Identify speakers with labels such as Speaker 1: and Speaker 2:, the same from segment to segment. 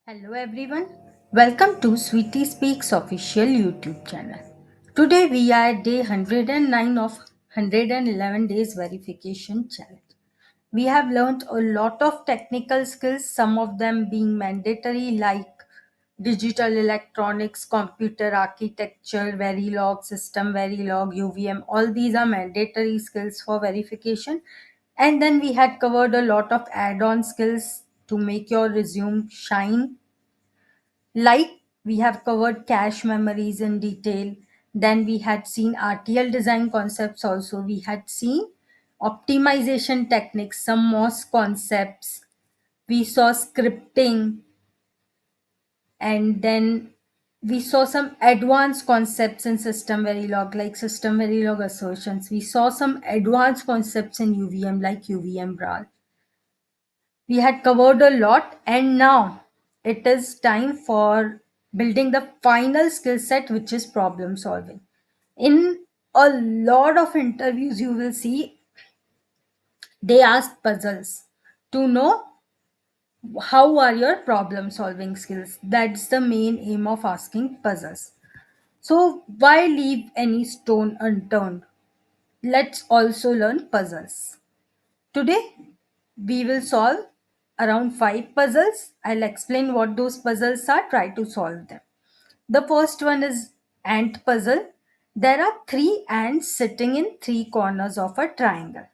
Speaker 1: Hello everyone, welcome to Sweetie Speaks official YouTube channel. Today we are at day 109 of 111 days verification challenge. We have learned a lot of technical skills, some of them being mandatory like digital electronics, computer architecture, Verilog, system Verilog, UVM. All these are mandatory skills for verification. And then we had covered a lot of add-on skills to make your resume shine, like we have covered cache memories in detail. Then we had seen RTL design concepts also. We had seen optimization techniques, some MOS concepts. We saw scripting, and then we saw some advanced concepts in system Verilog, like system Verilog assertions. We saw some advanced concepts in UVM, like UVM brawl. We had covered a lot, and now it is time for building the final skill set, which is problem solving. In a lot of interviews, you will see they ask puzzles to know how are your problem solving skills. That's the main aim of asking puzzles. So, why leave any stone unturned? Let's also learn puzzles. Today, we will solve around 5 puzzles. I'll explain what those puzzles are, try to solve them. The first one is ant puzzle. There are 3 ants sitting in 3 corners of a triangle.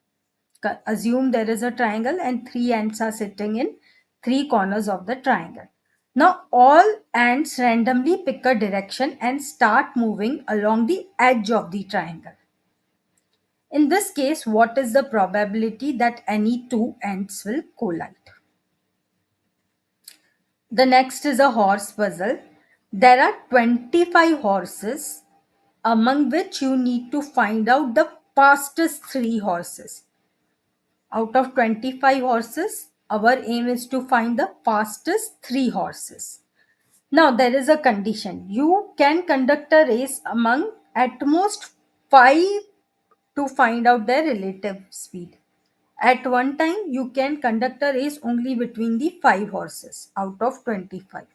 Speaker 1: Assume there is a triangle and 3 ants are sitting in 3 corners of the triangle. Now all ants randomly pick a direction and start moving along the edge of the triangle. In this case, what is the probability that any 2 ants will collide? The next is a horse puzzle. There are 25 horses, among which you need to find out the fastest 3 horses. Out of 25 horses, our aim is to find the fastest 3 horses. Now, there is a condition. You can conduct a race among at most 5 to find out their relative speed. At one time, you can conduct a race only between the 5 horses out of 25.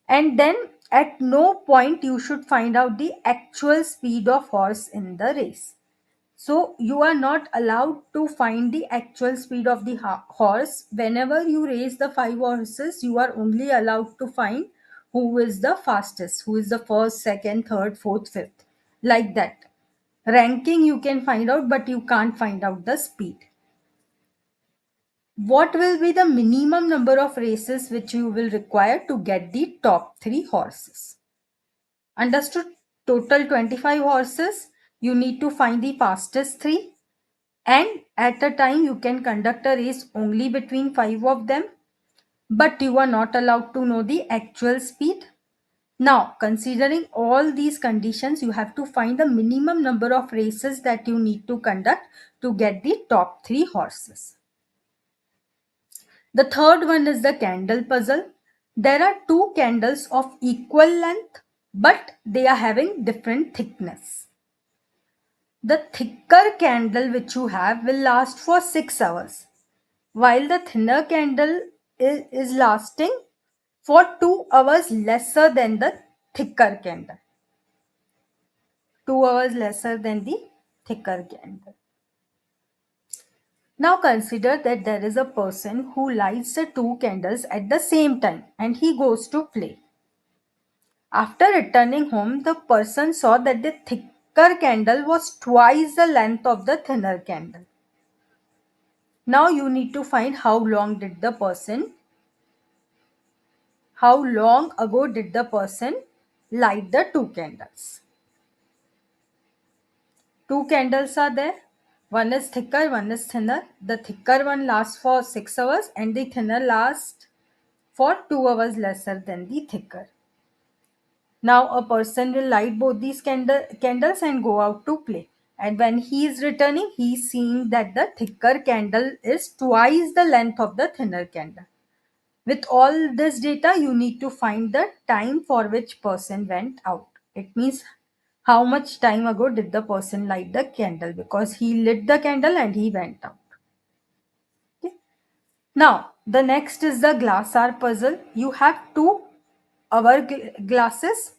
Speaker 1: And then at no point you should find out the actual speed of horse in the race. So you are not allowed to find the actual speed of the horse. Whenever you race the 5 horses, you are only allowed to find who is the fastest, who is the first, second, third, fourth, fifth. Like that. Ranking you can find out, but you can't find out the speed. What will be the minimum number of races which you will require to get the top 3 horses? Understood? Total 25 horses. You need to find the fastest 3. And at a time, you can conduct a race only between 5 of them. But you are not allowed to know the actual speed. Now, considering all these conditions, you have to find the minimum number of races that you need to conduct to get the top 3 horses. The third one is the candle puzzle. There are 2 candles of equal length, but they are having different thickness. The thicker candle which you have will last for 6 hours, while the thinner candle is lasting for 2 hours lesser than the thicker candle. 2 hours lesser than the thicker candle. Now consider that there is a person who lights the 2 candles at the same time and he goes to play. After returning home, the person saw that the thicker candle was twice the length of the thinner candle. Now you need to find how long ago did the person light the 2 candles. 2 candles are there. One is thicker, one is thinner. The thicker one lasts for 6 hours and the thinner lasts for 2 hours lesser than the thicker. Now a person will light both these candles and go out to play. And when he is returning, he is seeing that the thicker candle is twice the length of the thinner candle. With all this data, you need to find the time for which person went out. It means how much time ago did the person light the candle, because he lit the candle and he went out. Okay. Now, The next is the glass hour puzzle. You have two hourglasses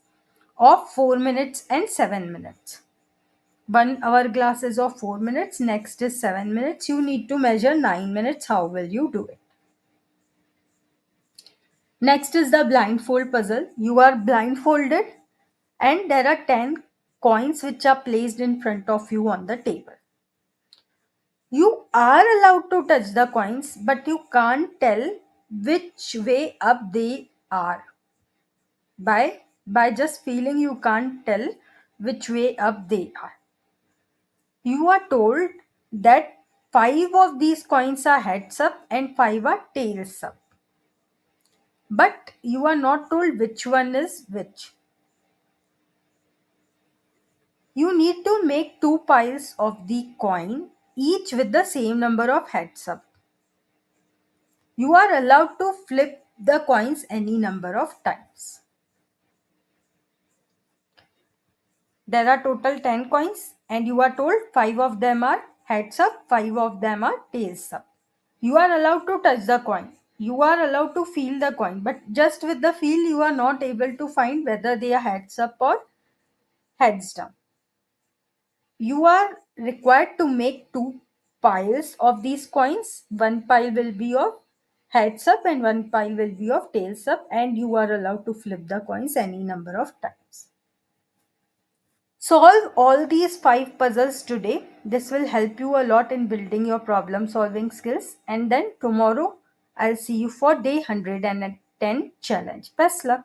Speaker 1: of 4 minutes and 7 minutes. One hourglass is of 4 minutes, next is 7 minutes. You need to measure 9 minutes. How will you do it? Next is the blindfold puzzle. You are blindfolded and there are 10 coins which are placed in front of you on the table. You are allowed to touch the coins, but you can't tell which way up they are. By just feeling, you can't tell which way up they are. You are told that 5 of these coins are heads up and 5 are tails up. But you are not told which one is which. You need to make two piles of the coin, each with the same number of heads up. You are allowed to flip the coins any number of times. There are total 10 coins and you are told 5 of them are heads up, 5 of them are tails up. You are allowed to touch the coin. You are allowed to feel the coin, but just with the feel you are not able to find whether they are heads up or heads down. You are required to make two piles of these coins. One pile will be of heads up and one pile will be of tails up, and you are allowed to flip the coins any number of times. Solve all these 5 puzzles today. This will help you a lot in building your problem solving skills. And then tomorrow I'll see you for day 110 challenge. Best luck.